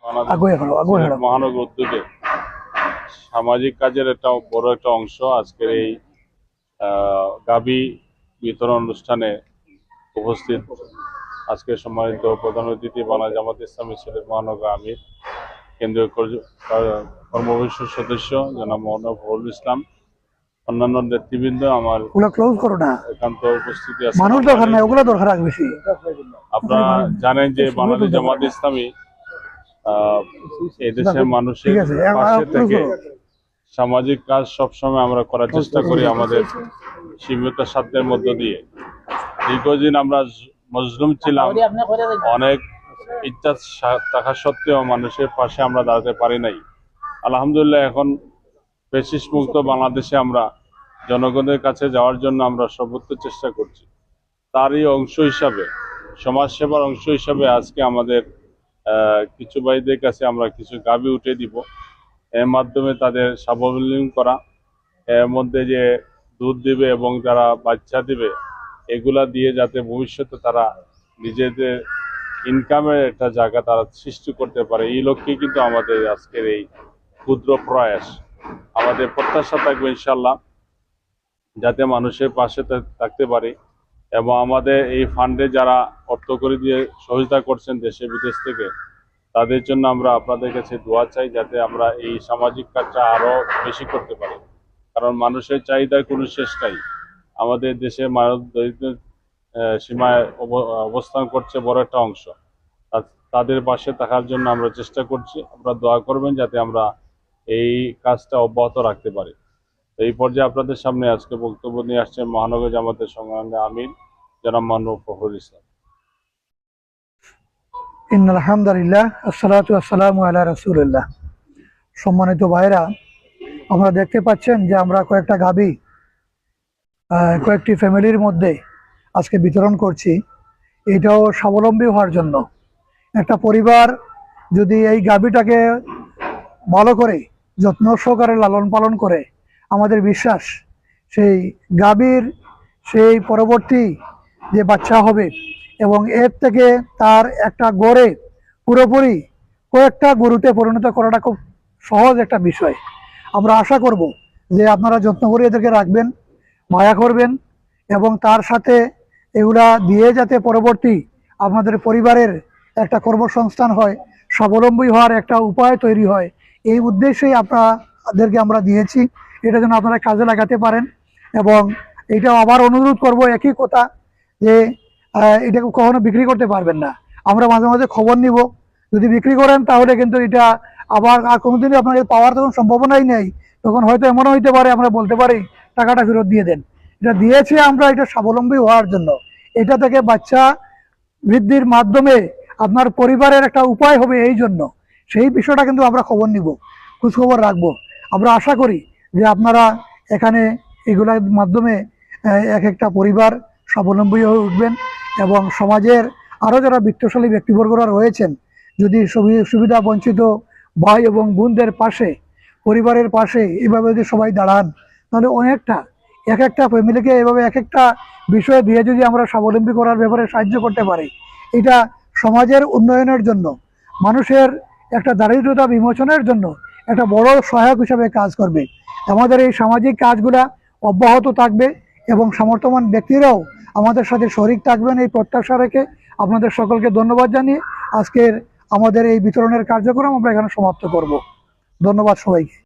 বাংলাদেশ মহানগর উদ্যোগে সামাজিক কাজের একটা বড় একটা অংশ আজকের এই গাভী বিতরণ অনুষ্ঠানে উপস্থিত আজকে সম্মানিত প্রধান অতিথি বাংলাদেশ জামাত ইসলামী সিলেট মহানগর আমির কেন্দ্রীয় কর্মবহিষ্ঠ সদস্য জনাব মওলানা ফখরুল ইসলাম, অন্যান্য নেতৃবৃন্দ, আমার একান্ত উপস্থিতি আছে। আপনারা জানেন যে বাংলাদেশ জামাত ইসলামী এই দেশের মানুষের পাশে থেকে সামাজিক কাজ সবসময় আমরা করার চেষ্টা করি আমাদের সীমিত সাধ্যের মধ্য দিয়ে। দীর্ঘদিন আমরা মজলুম ছিলাম, অনেক ইচ্ছা থাকা সত্ত্বেও মানুষের পাশে আমরা দাঁড়াতে পারি নাই। আলহামদুলিল্লাহ এখন ফ্যাসিস্ট মুক্ত বাংলাদেশে আমরা জনগণের কাছে যাওয়ার জন্য আমরা সর্বোচ্চ চেষ্টা করছি। তারই অংশ হিসাবে, সমাজ সেবার অংশ হিসাবে আজকে আমাদের কিছু ভাইদের কাছে আমরা কিছু গাভী উঠে দিব, এর মাধ্যমে তাদের স্বাবলম্বী করা, এর মধ্যে যে দুধ দিবে এবং যারা বাচ্চা দিবে এগুলা দিয়ে যাতে ভবিষ্যতে তারা নিজেদের ইনকামের একটা জায়গা তারা সৃষ্টি করতে পারে, এই লক্ষ্যে কিন্তু আমাদের আজকের এই ক্ষুদ্র প্রয়াস। আমাদের প্রত্যাশা থাকবে ইনশাল্লাহ যাতে মানুষের পাশে থাকতে পারি, এবং আমাদের এই ফান্ডে যারা অর্থ করে দিয়ে সহযোগিতা করছেন দেশে বিদেশ থেকে, তাদের জন্য আমরা আপনাদের কাছে দোয়া চাই যাতে আমরা এই সামাজিক কাজটা আরো বেশি করতে পারি। কারণ মানুষের চাহিদার কোনো শেষ নাই। আমাদের দেশে মানব দরিদ্র সীমায় অবস্থান করছে বড় একটা অংশ, তাদের পাশে থাকার জন্য আমরা চেষ্টা করছি। আপনারা দোয়া করবেন যাতে আমরা এই কাজটা অব্যাহত রাখতে পারি। এই পর্যায়ে আপনাদের সামনে আজকে বক্তব্য নিয়ে আসছেন মহানগর জামাতের সংগ্রামী আমির জনাব মওলানা ফখরুল ইসলাম। আলহামদুলিল্লাহ, আসসালাতু আসসালামু আলা রাসূলিল্লাহ। সম্মানিত ভাইরা, আমরা দেখতে পাচ্ছেন যে আমরা কয়েকটা গাভী কয়েকটি ফ্যামিলির মধ্যে আজকে বিতরণ করছি। এটাও স্বাবলম্বী হওয়ার জন্য। একটা পরিবার যদি এই গাভীটাকে ভালো করে যত্ন সহকারে লালন পালন করে, আমাদের বিশ্বাস সেই গাভীর সেই পরবর্তী যে বাচ্চা হবে এবং এর থেকে তার একটা গড়ে পুরোপুরি কয়েকটা গরুতে পরিণত করাটা খুব সহজ একটা বিষয়। আমরা আশা করব যে আপনারা যত্ন করে এদেরকে রাখবেন, মায়া করবেন, এবং তার সাথে এগুলা দিয়ে যাতে পরবর্তী আপনাদের পরিবারের একটা কর্মসংস্থান হয়, স্বাবলম্বী হওয়ার একটা উপায় তৈরি হয়, এই উদ্দেশ্যেই আপনাদেরকে আমরা দিয়েছি। এটা যেন আপনারা কাজে লাগাতে পারেন। এবং এটাও আবার অনুরোধ করব একই কথা যে এটাকে কখনো বিক্রি করতে পারবেন না। আমরা মাঝে মাঝে খবর নিব, যদি বিক্রি করেন তাহলে কিন্তু এটা আবার আর কোনোদিনই আপনাকে পাওয়ার তখন সম্ভাবনাই নেই। তখন হয়তো এমনও হইতে পারে আমরা বলতে পারি টাকাটা ফেরত দিয়ে দেন। এটা দিয়েছি আমরা এটা স্বাবলম্বী হওয়ার জন্য। এটা থেকে বাচ্চা বৃদ্ধির মাধ্যমে আপনার পরিবারের একটা উপায় হবে, এই জন্য সেই বিষয়টা কিন্তু আমরা খবর নিব, খোঁজখবর রাখবো। আমরা আশা করি যে আপনারা এখানে এগুলোর মাধ্যমে এক একটা পরিবার স্বাবলম্বী হয়ে উঠবেন, এবং সমাজের আরও যারা বিত্তশালী ব্যক্তিবর্গরা রয়েছেন, যদি সুবিধা বঞ্চিত ভাই এবং বোনদের পাশে, পরিবারের পাশে এভাবে যদি সবাই দাঁড়ান, তাহলে অনেকটা এক একটা ফ্যামিলিকে এভাবে এক একটা বিষয় দিয়ে যদি আমরা স্বাবলম্বী করার ব্যাপারে সাহায্য করতে পারি, এটা সমাজের উন্নয়নের জন্য, মানুষের একটা দারিদ্রতা বিমোচনের জন্য একটা বড় সহায়ক হিসাবে কাজ করবে। আমাদের এই সামাজিক কাজগুলা অব্যাহত থাকবে এবং সামর্থ্যবান ব্যক্তিরাও আমাদের সাথে শরিক থাকবেন, এই প্রত্যাশা রেখে আপনাদের সকলকে ধন্যবাদ জানিয়ে আজকের আমাদের এই বিতরণের কার্যক্রম আমরা এখানে সমাপ্ত করব। ধন্যবাদ সবাইকে।